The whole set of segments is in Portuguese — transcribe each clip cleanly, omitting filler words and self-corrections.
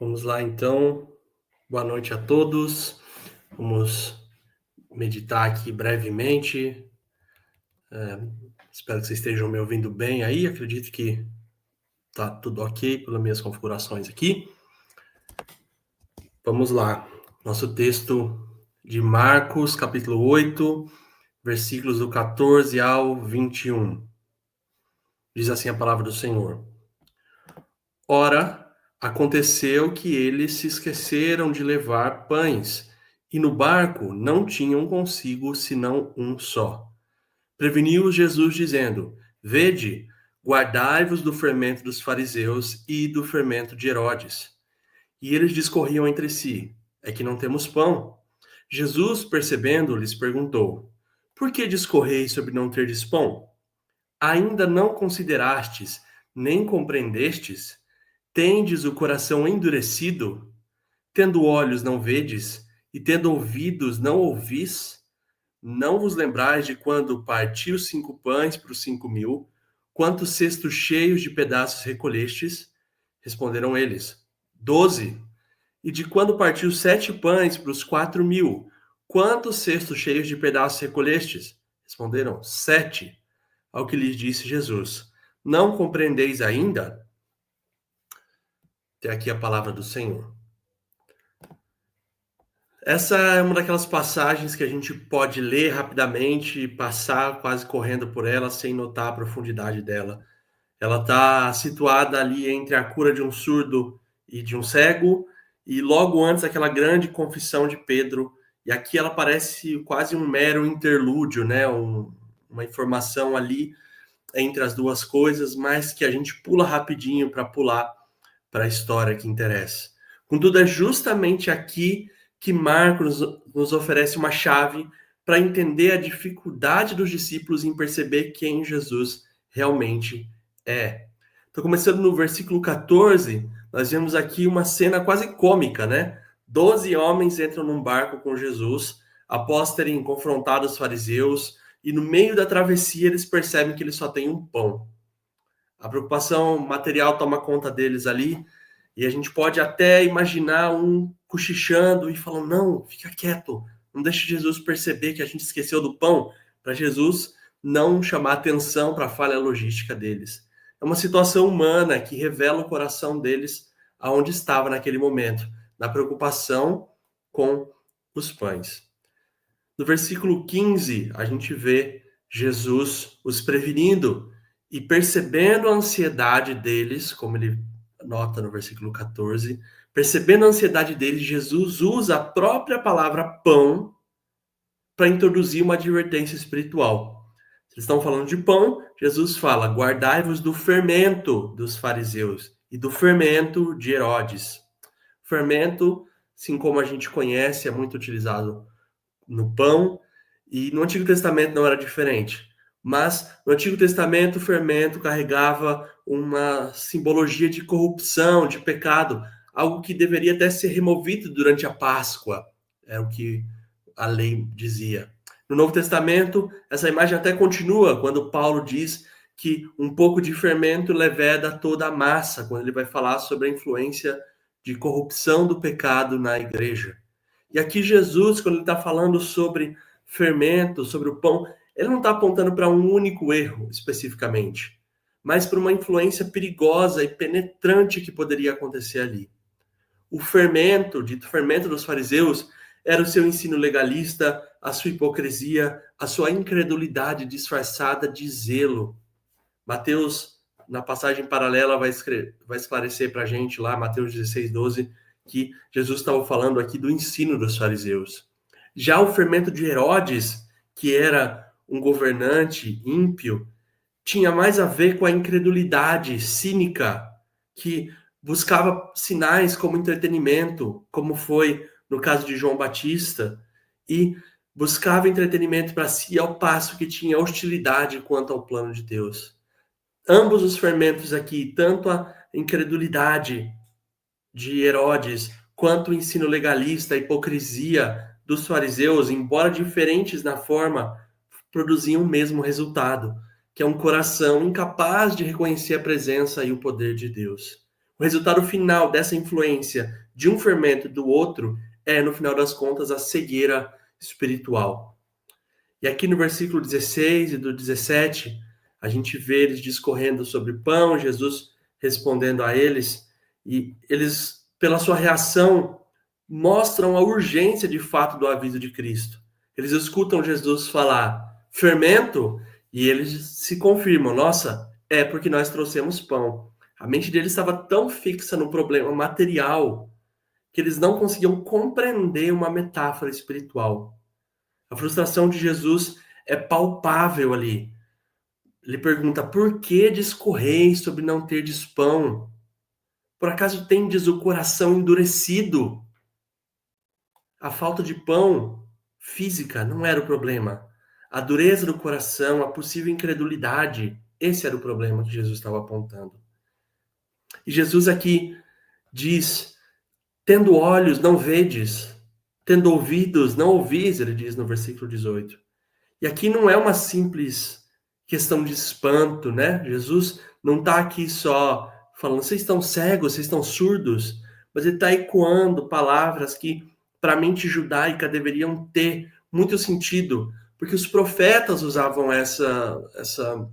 Vamos lá, então. Boa noite a todos. Vamos meditar aqui brevemente. Espero que vocês estejam me ouvindo bem aí. Acredito que está tudo ok pelas minhas configurações aqui. Vamos lá. Nosso texto de Marcos, capítulo 8, versículos do 14 ao 21. Diz assim a palavra do Senhor. Ora, aconteceu que eles se esqueceram de levar pães, e no barco não tinham consigo senão um só. Preveniu-os Jesus, dizendo: Vede, guardai-vos do fermento dos fariseus e do fermento de Herodes. E eles discorriam entre si: É que não temos pão. Jesus, percebendo, lhes perguntou: Por que discorreis sobre não terdes pão? Ainda não considerastes, nem compreendestes? Tendes o coração endurecido? Tendo olhos não vedes, e tendo ouvidos não ouvis? Não vos lembrais de quando partiu 5 pães para os 5.000, quantos cestos cheios de pedaços recolhestes? Responderam eles: 12. E de quando partiu 7 pães para os 4.000, quantos cestos cheios de pedaços recolhestes? Responderam: 7. Ao que lhes disse Jesus: Não compreendeis ainda? Até aqui a palavra do Senhor. Essa é uma daquelas passagens que a gente pode ler rapidamente e passar quase correndo por ela sem notar a profundidade dela. Ela está situada ali entre a cura de um surdo e de um cego, e logo antes daquela grande confissão de Pedro. E aqui ela parece quase um mero interlúdio, né? Uma informação ali entre as duas coisas, mas que a gente pula rapidinho para pular para a história que interessa. Contudo, é justamente aqui que Marcos nos oferece uma chave para entender a dificuldade dos discípulos em perceber quem Jesus realmente é. Então, começando no versículo 14, nós vemos aqui uma cena quase cômica, né? 12 homens entram num barco com Jesus, após terem confrontado os fariseus, e no meio da travessia eles percebem que eles só têm um pão. A preocupação material toma conta deles ali, e a gente pode até imaginar um cochichando e falando: não, fica quieto, não deixe Jesus perceber que a gente esqueceu do pão, para Jesus não chamar atenção para a falha logística deles. É uma situação humana que revela o coração deles aonde estava naquele momento, na preocupação com os pães. No versículo 15, a gente vê Jesus os prevenindo e percebendo a ansiedade deles, como ele nota no versículo 14, percebendo a ansiedade deles, Jesus usa a própria palavra pão para introduzir uma advertência espiritual. Se eles estão falando de pão, Jesus fala: guardai-vos do fermento dos fariseus e do fermento de Herodes. Fermento, assim como a gente conhece, é muito utilizado no pão, e no Antigo Testamento não era diferente. Mas no Antigo Testamento o fermento carregava uma simbologia de corrupção, de pecado, algo que deveria até ser removido durante a Páscoa, é o que a lei dizia. No Novo Testamento, essa imagem até continua quando Paulo diz que um pouco de fermento leveda toda a massa, quando ele vai falar sobre a influência de corrupção do pecado na igreja. E aqui Jesus, quando ele está falando sobre fermento, sobre o pão, ele não está apontando para um único erro especificamente, mas para uma influência perigosa e penetrante que poderia acontecer ali. O fermento, dito fermento dos fariseus, era o seu ensino legalista, a sua hipocrisia, a sua incredulidade disfarçada de zelo. Mateus, na passagem paralela, vai esclarecer para a gente lá, Mateus 16:12, que Jesus estava falando aqui do ensino dos fariseus. Já o fermento de Herodes, que era um governante ímpio, tinha mais a ver com a incredulidade cínica, que buscava sinais como entretenimento, como foi no caso de João Batista, e buscava entretenimento para si, ao passo que tinha hostilidade quanto ao plano de Deus. Ambos os fermentos aqui, tanto a incredulidade de Herodes, quanto o ensino legalista, a hipocrisia dos fariseus, embora diferentes na forma, produziam o mesmo resultado, que é um coração incapaz de reconhecer a presença e o poder de Deus. O resultado final dessa influência de um fermento do outro é, no final das contas, a cegueira espiritual. E aqui no versículo 16 e do 17, a gente vê eles discorrendo sobre pão, Jesus respondendo a eles, e eles, pela sua reação, mostram a urgência de fato do aviso de Cristo. Eles escutam Jesus falar fermento e eles se confirmam, nossa, é porque nós trouxemos pão. A mente deles estava tão fixa no problema material que eles não conseguiam compreender uma metáfora espiritual. A frustração de Jesus é palpável ali. Ele pergunta, por que discorreis sobre não terdes pão? Por acaso tendes o coração endurecido? A falta de pão física não era o problema. A dureza do coração, a possível incredulidade, esse era o problema que Jesus estava apontando. E Jesus aqui diz, tendo olhos, não vedes, tendo ouvidos, não ouvis, ele diz no versículo 18. E aqui não é uma simples questão de espanto, né? Jesus não está aqui só falando, vocês estão cegos, vocês estão surdos, mas ele está ecoando palavras que, para a mente judaica, deveriam ter muito sentido, porque os profetas usavam essa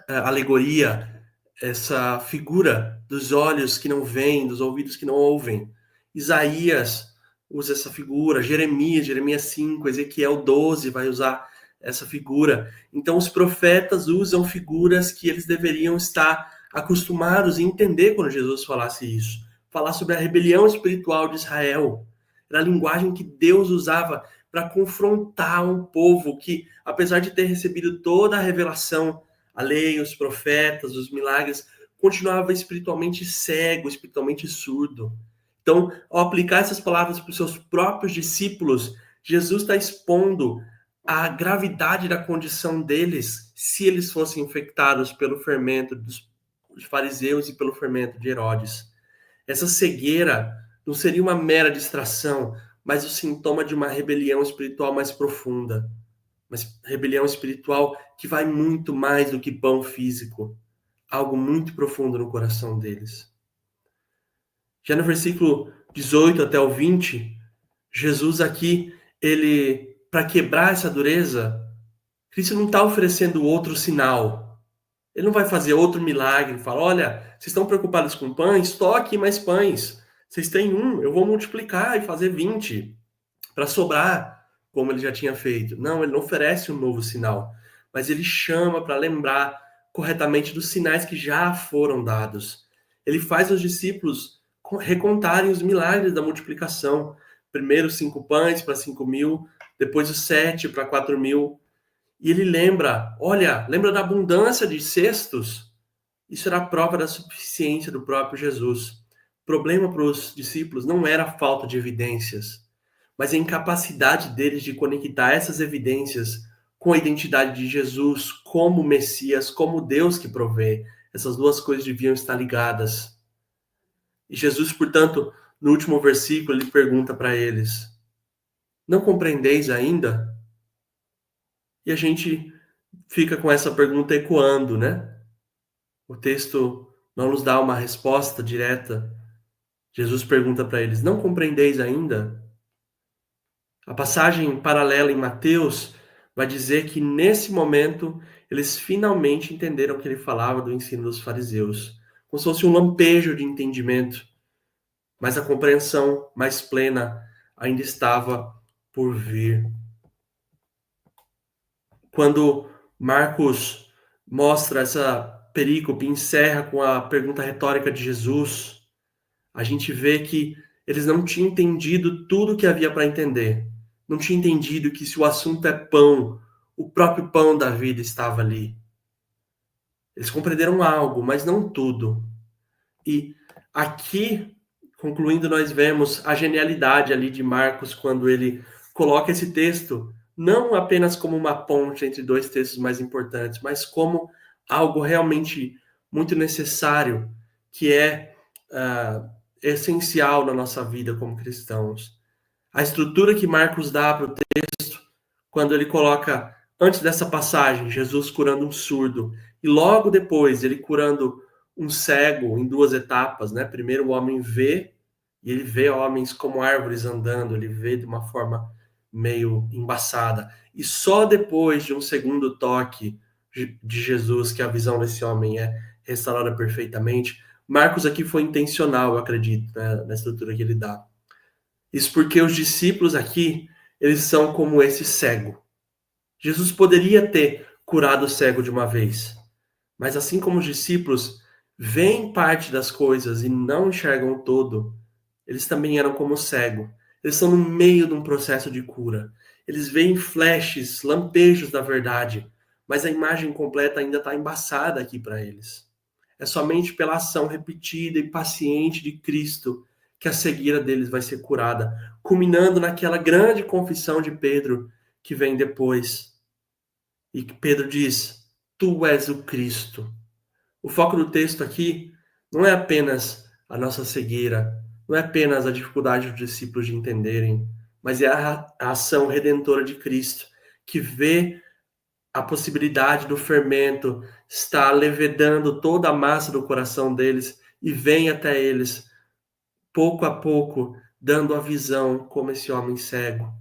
alegoria, essa figura dos olhos que não veem, dos ouvidos que não ouvem. Isaías usa essa figura, Jeremias 5, Ezequiel 12 vai usar essa figura. Então, os profetas usam figuras que eles deveriam estar acostumados a entender quando Jesus falasse isso. Falar sobre a rebelião espiritual de Israel. Era a linguagem que Deus usava para confrontar um povo que, apesar de ter recebido toda a revelação, a lei, os profetas, os milagres, continuava espiritualmente cego, espiritualmente surdo. Então, ao aplicar essas palavras para os seus próprios discípulos, Jesus está expondo a gravidade da condição deles se eles fossem infectados pelo fermento dos fariseus e pelo fermento de Herodes. Essa cegueira não seria uma mera distração, mas o sintoma de uma rebelião espiritual mais profunda. Mas rebelião espiritual que vai muito mais do que pão físico. Algo muito profundo no coração deles. Já no versículo 18 até o 20, Jesus aqui, ele, para quebrar essa dureza, Cristo não está oferecendo outro sinal. Ele não vai fazer outro milagre, fala, olha, vocês estão preocupados com pães? Estou aqui mais pães. Vocês têm um, eu vou multiplicar e fazer 20 para sobrar, como ele já tinha feito. Não, ele não oferece um novo sinal, mas ele chama para lembrar corretamente dos sinais que já foram dados. Ele faz os discípulos recontarem os milagres da multiplicação. Primeiro 5 pães para 5.000, depois os 7 para 4.000. E ele lembra, olha, lembra da abundância de cestos? Isso era a prova da suficiência do próprio Jesus. O problema para os discípulos não era a falta de evidências, mas a incapacidade deles de conectar essas evidências com a identidade de Jesus como Messias, como Deus que provê. Essas duas coisas deviam estar ligadas. E Jesus, portanto, no último versículo, ele pergunta para eles, não compreendeis ainda? E a gente fica com essa pergunta ecoando, né? O texto não nos dá uma resposta direta. Jesus pergunta para eles, não compreendeis ainda? A passagem paralela em Mateus vai dizer que, nesse momento, eles finalmente entenderam o que ele falava do ensino dos fariseus. Como se fosse um lampejo de entendimento. Mas a compreensão mais plena ainda estava por vir. Quando Marcos mostra essa perícope, encerra com a pergunta retórica de Jesus, a gente vê que eles não tinham entendido tudo o que havia para entender. Não tinham entendido que se o assunto é pão, o próprio pão da vida estava ali. Eles compreenderam algo, mas não tudo. E aqui, concluindo, nós vemos a genialidade ali de Marcos quando ele coloca esse texto não apenas como uma ponte entre dois textos mais importantes, mas como algo realmente muito necessário, que é essencial na nossa vida como cristãos. A estrutura que Marcos dá para o texto, quando ele coloca, antes dessa passagem, Jesus curando um surdo, e logo depois ele curando um cego em duas etapas, né? Primeiro o homem vê, e ele vê homens como árvores andando, ele vê de uma forma meio embaçada. E só depois de um segundo toque de Jesus que a visão desse homem é restaurada perfeitamente. Marcos aqui foi intencional, eu acredito, né, na estrutura que ele dá. Isso porque os discípulos aqui, eles são como esse cego. Jesus poderia ter curado o cego de uma vez, mas assim como os discípulos veem parte das coisas e não enxergam o todo, eles também eram como o cego. Eles estão no meio de um processo de cura. Eles veem flashes, lampejos da verdade, mas a imagem completa ainda está embaçada aqui para eles. É somente pela ação repetida e paciente de Cristo que a cegueira deles vai ser curada, culminando naquela grande confissão de Pedro que vem depois. E que Pedro diz: Tu és o Cristo. O foco do texto aqui não é apenas a nossa cegueira, não é apenas a dificuldade dos discípulos de entenderem, mas é a ação redentora de Cristo, que vê a possibilidade do fermento estar levedando toda a massa do coração deles e vem até eles, pouco a pouco, dando a visão como esse homem cego,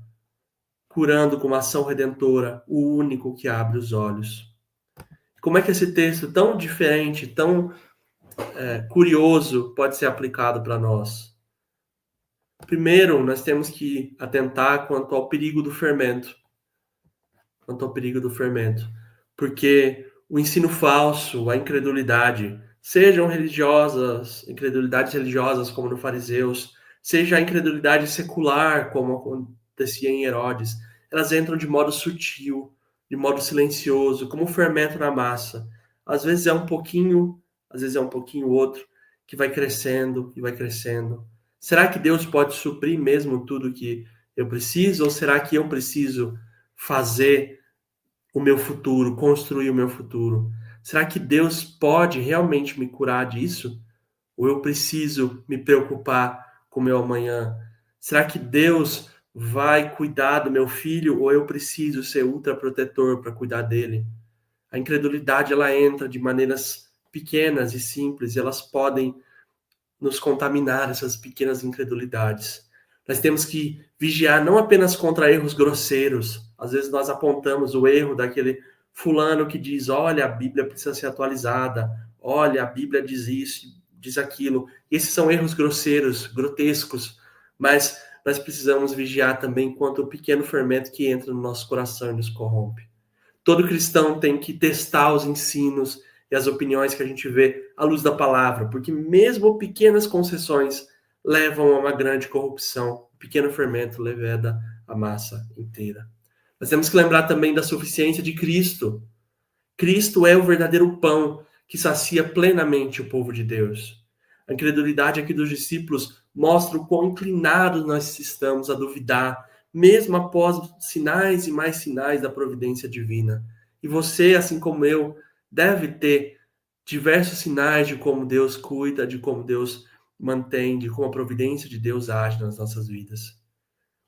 curando com uma ação redentora, o único que abre os olhos. Como é que esse texto tão diferente, tão curioso pode ser aplicado para nós? Primeiro, nós temos que atentar quanto ao perigo do fermento. Quanto ao perigo do fermento. Porque o ensino falso, a incredulidade, sejam religiosas, incredulidades religiosas, como no fariseus, seja a incredulidade secular, como acontecia em Herodes, elas entram de modo sutil, de modo silencioso, como um fermento na massa. Às vezes é um pouquinho, às vezes é um pouquinho outro, que vai crescendo e vai crescendo. Será que Deus pode suprir mesmo tudo que eu preciso? Ou será que eu preciso fazer o meu futuro, construir o meu futuro? Será que Deus pode realmente me curar disso? Ou eu preciso me preocupar com o meu amanhã? Será que Deus vai cuidar do meu filho ou eu preciso ser ultraprotetor para cuidar dele? A incredulidade, ela entra de maneiras pequenas e simples, e elas podem nos contaminar, essas pequenas incredulidades. Nós temos que vigiar não apenas contra erros grosseiros. Às vezes nós apontamos o erro daquele fulano que diz: olha, a Bíblia precisa ser atualizada, olha, a Bíblia diz isso, diz aquilo. E esses são erros grosseiros, grotescos, mas nós precisamos vigiar também quanto ao pequeno fermento que entra no nosso coração e nos corrompe. Todo cristão tem que testar os ensinos e as opiniões que a gente vê à luz da palavra, porque mesmo pequenas concessões levam a uma grande corrupção. O pequeno fermento leveda a massa inteira. Nós temos que lembrar também da suficiência de Cristo. Cristo é o verdadeiro pão que sacia plenamente o povo de Deus. A incredulidade aqui dos discípulos mostra o quão inclinados nós estamos a duvidar, mesmo após sinais e mais sinais da providência divina. E você, assim como eu, deve ter diversos sinais de como Deus cuida, de como Deus mantém, de como a providência de Deus age nas nossas vidas.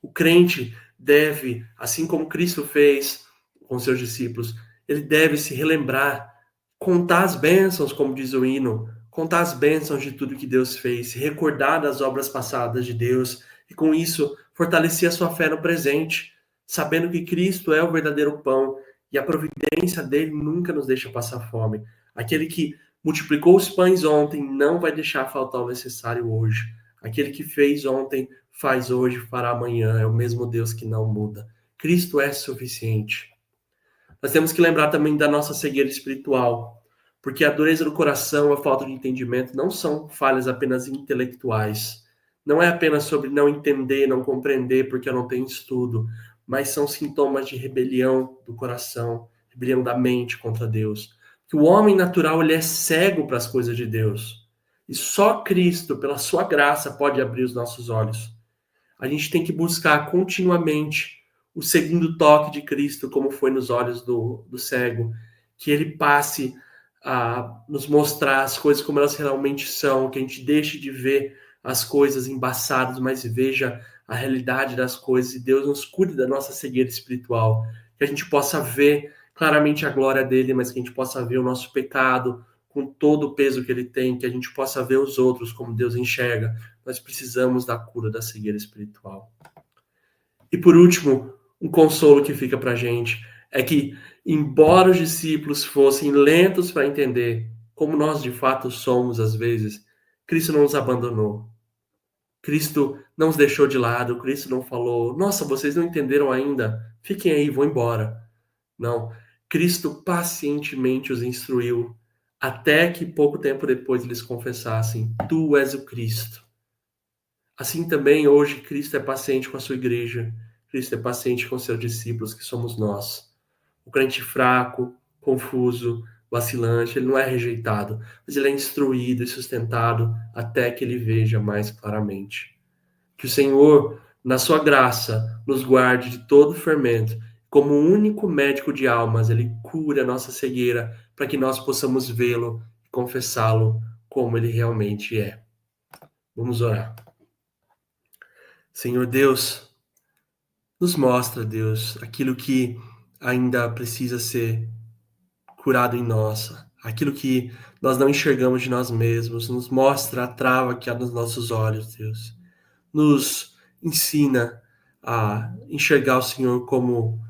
O crente deve, assim como Cristo fez com seus discípulos, ele deve se relembrar, contar as bênçãos, como diz o hino, contar as bênçãos de tudo que Deus fez, se recordar das obras passadas de Deus e, com isso, fortalecer a sua fé no presente, sabendo que Cristo é o verdadeiro pão e a providência dele nunca nos deixa passar fome. Aquele que multiplicou os pães ontem não vai deixar faltar o necessário hoje. Aquele que fez ontem, faz hoje, fará amanhã. É o mesmo Deus que não muda. Cristo é suficiente. Nós temos que lembrar também da nossa cegueira espiritual, porque a dureza do coração, a falta de entendimento não são falhas apenas intelectuais. Não é apenas sobre não entender, não compreender porque eu não tenho estudo, mas são sintomas de rebelião do coração, rebelião da mente contra Deus. Que o homem natural, ele é cego para as coisas de Deus. E só Cristo, pela sua graça, pode abrir os nossos olhos. A gente tem que buscar continuamente o segundo toque de Cristo, como foi nos olhos do cego, que ele passe a nos mostrar as coisas como elas realmente são, que a gente deixe de ver as coisas embaçadas, mas veja a realidade das coisas, e Deus nos cuide da nossa cegueira espiritual, que a gente possa ver claramente a glória dele, mas que a gente possa ver o nosso pecado, com todo o peso que ele tem, que a gente possa ver os outros como Deus enxerga. Nós precisamos da cura da cegueira espiritual. E por último, um consolo que fica para a gente é que, embora os discípulos fossem lentos para entender como nós de fato somos às vezes, Cristo não nos abandonou. Cristo não os deixou de lado, Cristo não falou, nossa, vocês não entenderam ainda, fiquem aí, vão embora. Não, Cristo pacientemente os instruiu, até que pouco tempo depois eles confessassem, tu és o Cristo. Assim também hoje Cristo é paciente com a sua igreja, Cristo é paciente com seus discípulos, que somos nós. O crente fraco, confuso, vacilante, ele não é rejeitado, mas ele é instruído e sustentado até que ele veja mais claramente. Que o Senhor, na sua graça, nos guarde de todo fermento. Como o único médico de almas, ele cura a nossa cegueira para que nós possamos vê-lo e confessá-lo como ele realmente é. Vamos orar. Senhor Deus, nos mostra, Deus, aquilo que ainda precisa ser curado em nós, aquilo que nós não enxergamos de nós mesmos, nos mostra a trava que há nos nossos olhos, Deus. Nos ensina a enxergar o Senhor como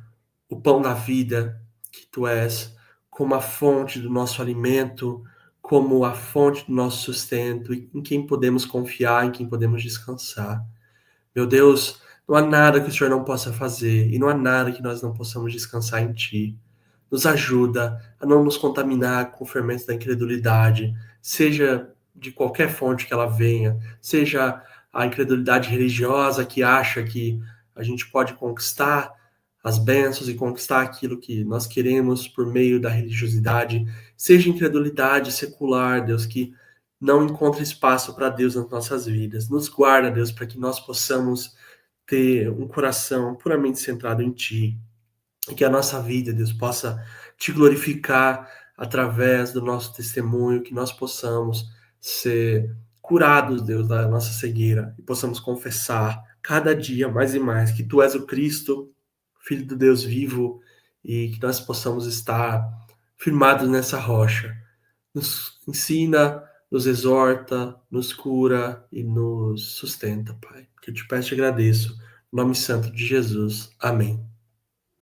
o pão da vida que Tu és, como a fonte do nosso alimento, como a fonte do nosso sustento, em quem podemos confiar, em quem podemos descansar. Meu Deus, não há nada que o Senhor não possa fazer e não há nada que nós não possamos descansar em Ti. Nos ajuda a não nos contaminar com fermentos da incredulidade, seja de qualquer fonte que ela venha, seja a incredulidade religiosa que acha que a gente pode conquistar as bênçãos e conquistar aquilo que nós queremos por meio da religiosidade, seja incredulidade secular, Deus, que não encontra espaço para Deus nas nossas vidas. Nos guarda, Deus, para que nós possamos ter um coração puramente centrado em Ti. E que a nossa vida, Deus, possa Te glorificar através do nosso testemunho, que nós possamos ser curados, Deus, da nossa cegueira e possamos confessar cada dia mais e mais que Tu és o Cristo, Filho do Deus vivo, e que nós possamos estar firmados nessa rocha. Nos ensina, nos exorta, nos cura e nos sustenta, Pai. Que eu Te peço e te agradeço. Em nome santo de Jesus. Amém.